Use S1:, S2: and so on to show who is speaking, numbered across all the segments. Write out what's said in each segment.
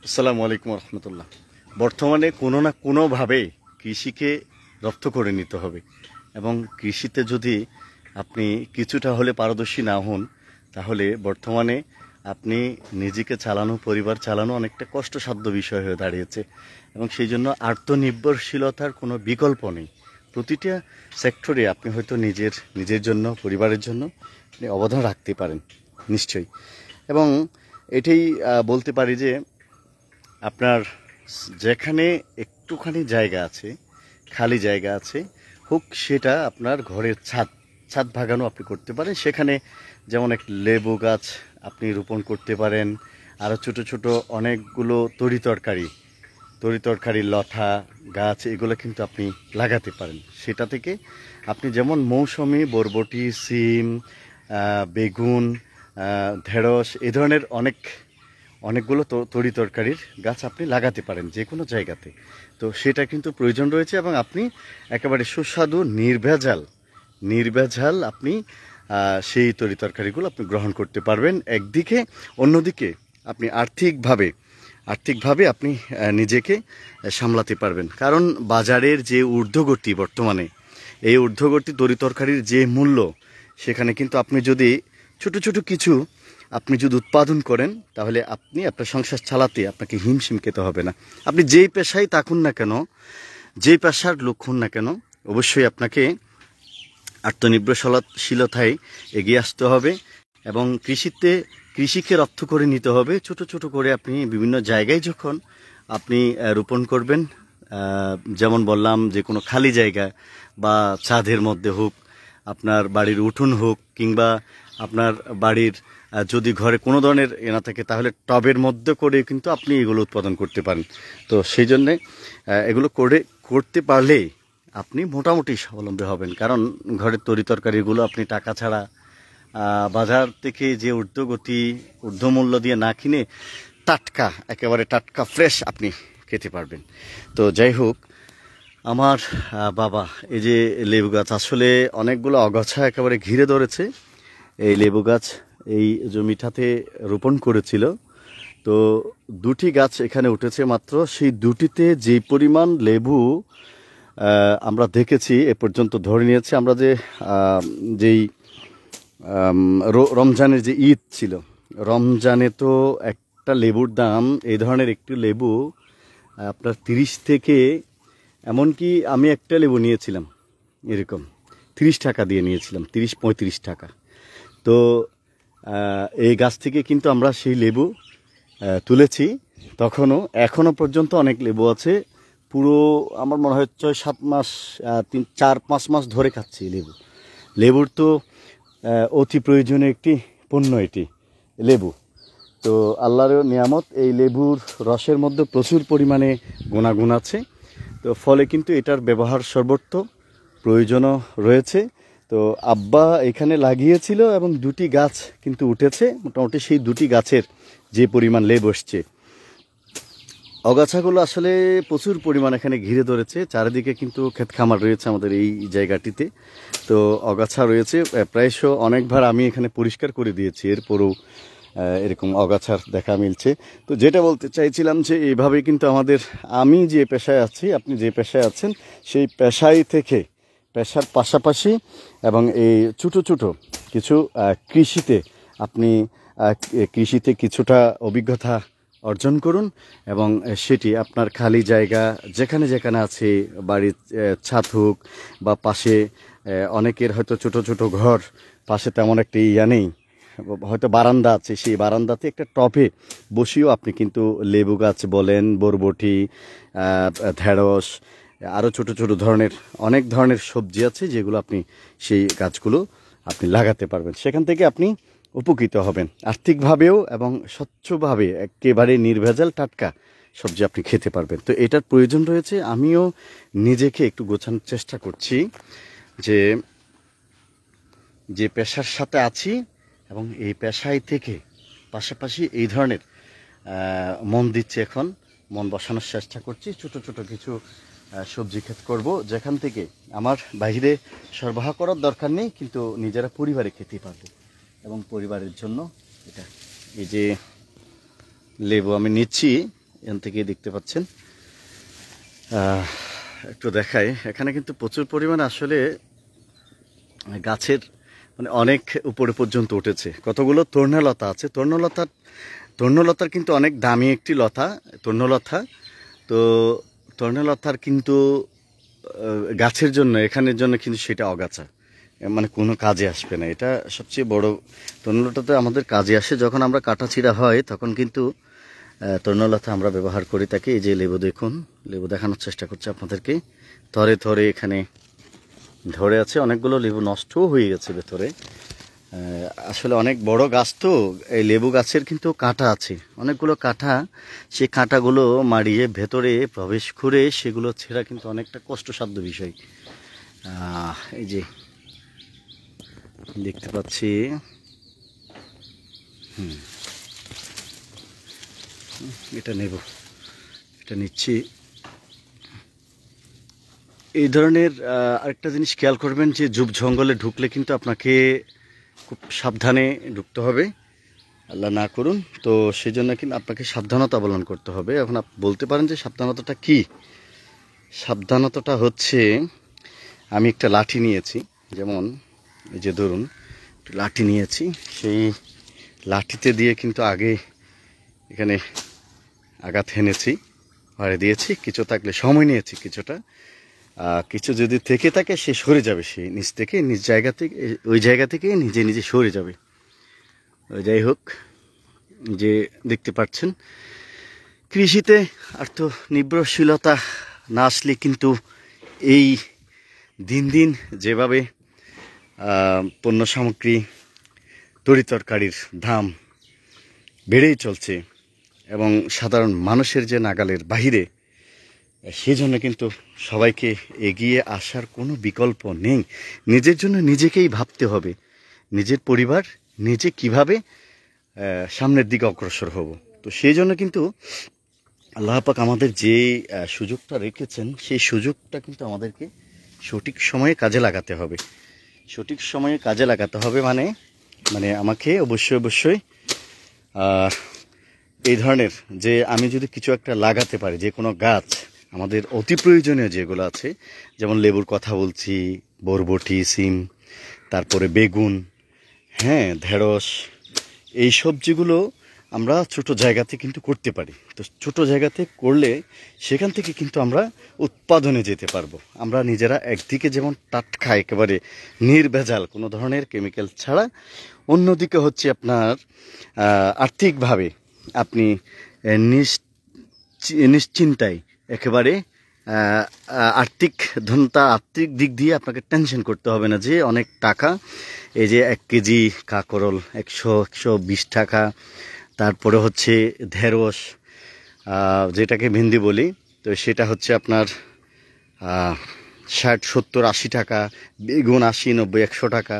S1: আসসালামু আলাইকুম রহমতুল্লাহ। বর্তমানে কোনো না কোনোভাবে কৃষিকে রপ্ত করে নিতে হবে এবং কৃষিতে যদি আপনি কিছুটা হলে পারদর্শী না হন তাহলে বর্তমানে আপনি নিজেকে চালানো, পরিবার চালানো অনেকটা কষ্টসাধ্য বিষয় হয়ে দাঁড়িয়েছে এবং সেই জন্য আত্মনির্ভরশীলতার কোনো বিকল্প নেই। প্রতিটা সেক্টরে আপনি হয়তো নিজের জন্য, পরিবারের জন্য আপনি অবদান রাখতে পারেন নিশ্চয়ই। এবং এটাই বলতে পারি যে আপনার যেখানে একটুখানি জায়গা আছে, খালি জায়গা আছে, হোক সেটা আপনার ঘরের ছাদ বাগানও আপনি করতে পারেন। সেখানে যেমন এক লেবু গাছ আপনি রোপণ করতে পারেন, আরও ছোট ছোট অনেকগুলো তরিতরকারি লতা গাছ এগুলো কিন্তু আপনি লাগাতে পারেন। সেটা থেকে আপনি যেমন মৌসুমি বরবটি, সিম, বেগুন, ঢেঁড়স এই ধরনের অনেকগুলো তরিতরকারির গাছ আপনি লাগাতে পারেন যে কোনো জায়গাতে। তো সেটা কিন্তু প্রয়োজন রয়েছে এবং আপনি একেবারে সুস্বাদু নির্ভেজাল আপনি সেই তরিতরকারিগুলো আপনি গ্রহণ করতে পারবেন একদিকে। অন্যদিকে আপনি আর্থিকভাবে আপনি নিজেকে সামলাতে পারবেন। কারণ বাজারের যে ঊর্ধ্বগতি বর্তমানে, এই ঊর্ধ্বগতি তরিতরকারির যে মূল্য, সেখানে কিন্তু আপনি যদি ছোট ছোট কিছু আপনি যদি উৎপাদন করেন তাহলে আপনি আপনার সংসার চালাতে আপনাকে হিমশিম খেতে হবে না। আপনি যেই পেশায় থাকুন না কেন, যেই পেশার লোক হন না কেন, অবশ্যই আপনাকে আত্মনির্ভরশীলতায় এগিয়ে আসতে হবে এবং কৃষিকে রপ্ত করে নিতে হবে। ছোট ছোট করে আপনি বিভিন্ন জায়গায় যখন আপনি রোপণ করবেন, যেমন বললাম যে কোনো খালি জায়গা বা ছাদের মধ্যে হোক, আপনার বাড়ির উঠোন হোক, কিংবা আপনার বাড়ির যদি ঘরে কোনো ধরনের না থাকে তাহলে টবের মধ্যে করে কিন্তু আপনি এগুলো উৎপাদন করতে পারেন। তো সেই জন্যে এগুলো করতে পারলে আপনি মোটামুটি স্বাবলম্বী হবেন। কারণ ঘরের তরিতরকারিগুলো আপনি টাকা ছাড়া বাজার থেকে যে ঊর্ধ্বমূল্য দিয়ে না কিনে একেবারে টাটকা ফ্রেশ আপনি খেতে পারবেন। তো যাই হোক, আমার বাবা এই যে লেবু গাছ আসলে অনেকগুলো অগাছা একেবারে ঘিরে ধরেছে। এই লেবু গাছ এই জমিটাতে রোপণ করেছিল। তো দুটি গাছ এখানে উঠেছে মাত্র। সেই দুটিতে যে পরিমাণ লেবু আমরা দেখেছি এ পর্যন্ত ধরে নিয়েছে, আমরা যেই রমজানের যে ঈদ ছিল, রমজানে তো একটা লেবুর দাম, এই ধরনের একটি লেবু আপনার 30 থেকে, এমনকি আমি একটা লেবু নিয়েছিলাম এরকম 30 টাকা দিয়ে নিয়েছিলাম, 30-35 টাকা। তো এই গাছ থেকে কিন্তু আমরা সেই লেবু তুলেছি। এখনও পর্যন্ত অনেক লেবু আছে। পুরো আমার মনে হয় 6-7 মাস, 4-5 মাস ধরে খাচ্ছি লেবুর তো অতি প্রয়োজনীয় একটি পণ্য এটি লেবু। তো আল্লাহর নিয়ামত, এই লেবুর রসের মধ্যে প্রচুর পরিমাণে গুণাগুণ আছে। তো ফলে কিন্তু এটার ব্যবহার সর্বত্র প্রয়োজনও রয়েছে। তো আব্বা এখানে লাগিয়েছিল এবং দুটি গাছ কিন্তু উঠেছে। মোটামুটি সেই দুটি গাছের যে পরিমাণ লেবু এসছে, অগাছাগুলো আসলে প্রচুর পরিমাণ এখানে ঘিরে ধরেছে। চারিদিকে কিন্তু ক্ষেত খামার রয়েছে আমাদের এই জায়গাটিতে। তো অগাছা রয়েছে প্রায়শ, অনেকবার আমি এখানে পরিষ্কার করে দিয়েছি, এরপরও এরকম অগাছার দেখা মিলছে। তো যেটা বলতে চাইছিলাম যে এইভাবে কিন্তু আমি যে পেশায় আছি, আপনি যে পেশায় আছেন, সেই পেশার পাশাপাশি এবং এই ছোটো কিছু কৃষিতে কিছুটা অভিজ্ঞতা অর্জন করুন এবং সেটি আপনার খালি জায়গা যেখানে আছে, বাড়ির ছাদ হোক বা পাশে অনেকের হয়তো ছোট ঘর, পাশে তেমন একটা নেই, হয়তো বারান্দা আছে, সেই বারান্দাতে একটা টবে বসিয়েও আপনি কিন্তু লেবু গাছ বলেন, বরবটি, ঢেঁড়স, আরও ছোট অনেক ধরনের সবজি আছে যেগুলো আপনি সেই গাছগুলো আপনি লাগাতে পারবেন। সেখান থেকে আপনি উপকৃত হবেন আর্থিকভাবেও এবং স্বচ্ছভাবে, একেবারে নির্ভেজাল টাটকা সবজি আপনি খেতে পারবেন। তো এটার প্রয়োজন রয়েছে। আমিও নিজেকে একটু গোছানোর চেষ্টা করছি যে পেশার সাথে আছি এবং এই পেশায় থেকে পাশাপাশি এই ধরনের মন দিচ্ছি, এখন মন বসানোর চেষ্টা করছি। ছোট কিছু সবজি ক্ষেত করব, যেখান থেকে আমার বাইরে সরবরাহ করার দরকার নেই, কিন্তু নিজেরা পরিবারে খেতে পারবো এবং পরিবারের জন্য এটা। এই যে লেবু আমি নিচ্ছি, এখান থেকে দেখতে পাচ্ছেন। একটু দেখাই, এখানে কিন্তু প্রচুর পরিমাণে আসলে গাছের মানে অনেক উপরে পর্যন্ত উঠেছে। কতগুলো তর্ণলতা আছে। তর্ণলতার কিন্তু অনেক দামি একটি লতা তর্ণলতা। তো তর্ণলতার কিন্তু গাছের জন্য, এখানের জন্য কিন্তু সেটা অগাছা, মানে কোনো কাজে আসবে না। এটা সবচেয়ে বড়, তর্ণলতাতে আমাদের কাজে আসে যখন আমরা কাটাছিড়া হয়, তখন কিন্তু তর্ণলতা আমরা ব্যবহার করি থাকি। এই যে লেবু দেখুন, লেবু দেখানোর চেষ্টা করছি আপনাদেরকে। থরে থরে এখানে ধরে আছে, অনেকগুলো লেবু নষ্টও হয়ে গেছে ভেতরে। আসলে অনেক বড় গাছ তো, এই লেবু গাছের কিন্তু কাঁটা আছে, অনেকগুলো কাঁটা। সেই কাঁটাগুলো মারিয়ে ভেতরে প্রবেশ করে সেগুলো ছেঁড়া কিন্তু অনেকটা কষ্টসাধ্য বিষয়। এই যে দেখতে পাচ্ছি, এটা নেব, এটা নিচ্ছি। এই ধরনের আরেকটা জিনিস খেয়াল করবেন যে ঝোপ জঙ্গলে ঢুকলে কিন্তু আপনাকে খুব সাবধানে ঢুকতে হবে, আল্লাহ না করুন। তো সেই জন্য কিন্তু আপনাকে সাবধানতা অবলম্বন করতে হবে। এখন আপনি বলতে পারেন যে সাবধানতাটা কি? সাবধানতাটা হচ্ছে, আমি একটা লাঠি নিয়েছি, যেমন এই যে ধরুন লাঠি নিয়েছি, সেই লাঠিতে দিয়ে কিন্তু আগে এখানে আঘাত হেনেছি, পাড়ে দিয়েছি, কিছু থাকলে সময় নিয়েছি কিছুটা, কিছু যদি থেকে থাকে সে সরে যাবে, সে নিজ থেকে নিজ জায়গা থেকে, ওই জায়গা থেকে নিজে নিজে সরে যাবে। যাই হোক, যে দেখতে পাচ্ছেন কৃষিতে আত্মনির্ভরশীলতা না আসলে কিন্তু এই দিন দিন যেভাবে পণ্য সামগ্রী তরিতরকারির দাম বেড়েই চলছে এবং সাধারণ মানুষের যে নাগালের বাহিরে, সেই জন্য কিন্তু সবাইকে এগিয়ে আসার কোনো বিকল্প নেই। নিজের জন্য নিজেকেই ভাবতে হবে, নিজের পরিবার নিজে কিভাবে সামনের দিকে অগ্রসর হব। তো সেই জন্য কিন্তু আল্লাহ পাক আমাদের যে সুযোগটা রেখেছেন, সেই সুযোগটা কিন্তু আমাদেরকে সঠিক সময়ে কাজে লাগাতে হবে। সঠিক সময়ে কাজে লাগাতে হবে মানে মানে আমাকে অবশ্যই এই ধরনের, যে আমি যদি কিছু একটা লাগাতে পারি, যে কোনো গাছ আমাদের অতি প্রয়োজনীয় যেগুলো আছে, যেমন লেবুর কথা বলছি, বরবটি, সিম, তারপরে বেগুন, হ্যাঁ, ঢেঁড়স, এই সবজিগুলো আমরা ছোট জায়গাতে কিন্তু করতে পারি। তো ছোট জায়গাতে করলে সেখান থেকে কিন্তু আমরা উৎপাদনে যেতে পারবো। আমরা নিজেরা একদিকে যেমন টাটকা একেবারে নির্ভেজাল, কোনো ধরনের কেমিক্যাল ছাড়া, অন্যদিকে হচ্ছে আপনার আর্থিকভাবে আপনি নিশ্চিন্তায় একেবারে আর্থিক আর্থিক দিক দিয়ে আপনাকে টেনশন করতে হবে না যে অনেক টাকা, এই যে 1 কেজি কাঁকরোল 100-120 টাকা, তারপরে হচ্ছে ঢেঁড়স যেটাকে ভেন্ডি বলি, তো সেটা হচ্ছে আপনার 60-70-80 টাকা, বেগুন 80-90-100 টাকা।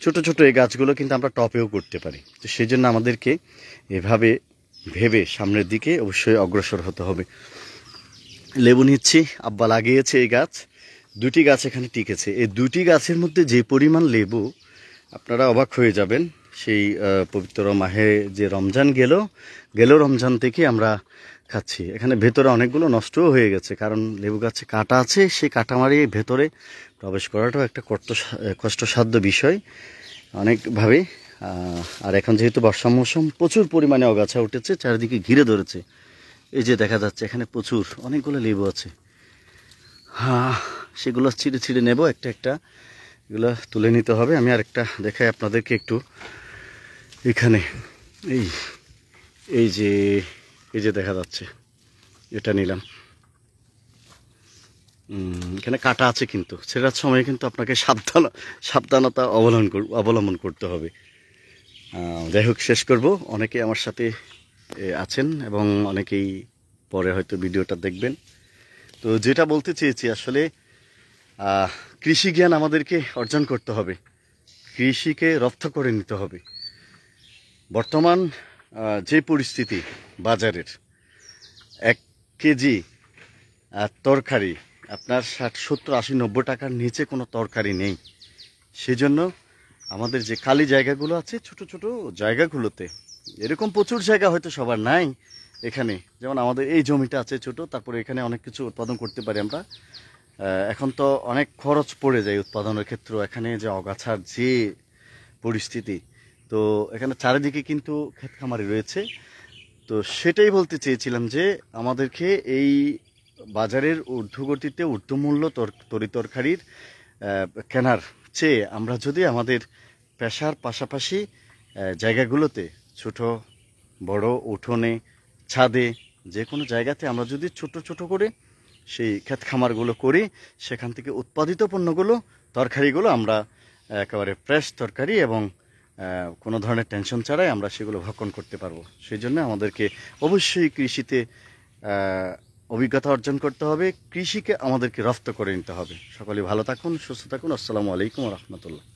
S1: ছোট ছোট এই গাছগুলো কিন্তু আমরা টপেও করতে পারি। তো সেই জন্য আমাদেরকে এভাবে ভেবে সামনের দিকে অবশ্যই অগ্রসর হতে হবে। লেবু নিচ্ছি, আব্বা লাগিয়েছে এই গাছ, 2টি গাছ এখানে টিকেছে। এই 2টি গাছের মধ্যে যে পরিমাণ লেবু, আপনারা অবাক হয়ে যাবেন। সেই পবিত্র মাহে যে রমজান গেল রমজান থেকে আমরা খাচ্ছি। এখানে ভেতরে অনেকগুলো নষ্টও হয়ে গেছে, কারণ লেবু গাছে কাঁটা আছে, সেই কাঁটা মারিয়ে ভেতরে প্রবেশ করাটাও একটা কষ্টসাধ্য বিষয় অনেকভাবে। আর এখন যেহেতু বর্ষা মৌসুম, প্রচুর পরিমাণে আগাছা উঠেছে, চারিদিকে ঘিরে ধরেছে। এই যে দেখা যাচ্ছে এখানে প্রচুর অনেকগুলো লেবু আছে। সেগুলো ছিঁড়ে নেব একটা একটা, এগুলো তুলে নিতে হবে। আমি আরেকটা দেখাই আপনাদেরকে একটু। এখানে এই যে দেখা যাচ্ছে, এটা নিলাম। এখানে কাটা আছে, কিন্তু ছেঁড়ার সময় কিন্তু আপনাকে সাবধানতা অবলম্বন করতে হবে। যাই হোক, শেষ করব। অনেকে আমার সাথে আছেন এবং অনেকেই পরে হয়তো ভিডিওটা দেখবেন। তো যেটা বলতে চেয়েছি, আসলে কৃষি জ্ঞান আমাদেরকে অর্জন করতে হবে, কৃষিকে রপ্ত করে নিতে হবে। বর্তমান যে পরিস্থিতি বাজারের, 1 কেজি তরকারি আপনার 60-70-80-90 টাকার নিচে কোনো তরকারি নেই। সেজন্য আমাদের যে খালি জায়গাগুলো আছে, ছোট ছোট জায়গাগুলোতে, এরকম প্রচুর জায়গা হয়তো সবার নাই, এখানে যেমন আমাদের এই জমিটা আছে ছোট, তারপরে এখানে অনেক কিছু উৎপাদন করতে পারি আমরা। এখন তো অনেক খরচ পড়ে যায় উৎপাদনের ক্ষেত্রে, এখানে যে আগাছার যে পরিস্থিতি, তো এখানে চারিদিকে কিন্তু ক্ষেত খামারি রয়েছে। তো সেটাই বলতে চেয়েছিলাম যে আমাদেরকে এই বাজারের ঊর্ধ্বগতিতে ঊর্ধ্বমূল্য তরিতরকারির কেনার চেয়ে আমরা যদি আমাদের পেশার পাশাপাশি জায়গাগুলোতে ছোট বড় উঠোনে ছাদে যে কোনো জায়গাতে আমরা যদি ছোট ছোট করে সেই ক্ষেত খামারগুলো করি, সেখান থেকে উৎপাদিত পণ্যগুলো তরকারিগুলো আমরা একেবারে ফ্রেশ তরকারি এবং কোনো ধরনের টেনশন ছাড়াই আমরা সেগুলো ভক্ষণ করতে পারবো। সেই জন্য আমাদেরকে অবশ্যই কৃষিতে অভিজ্ঞতা অর্জন করতে হবে, কৃষিকে আমাদেরকে রপ্ত করে নিতে হবে। সকলে ভালো থাকুন, সুস্থ থাকুন। আসসালামু আলাইকুম রহমতুল্লাহ।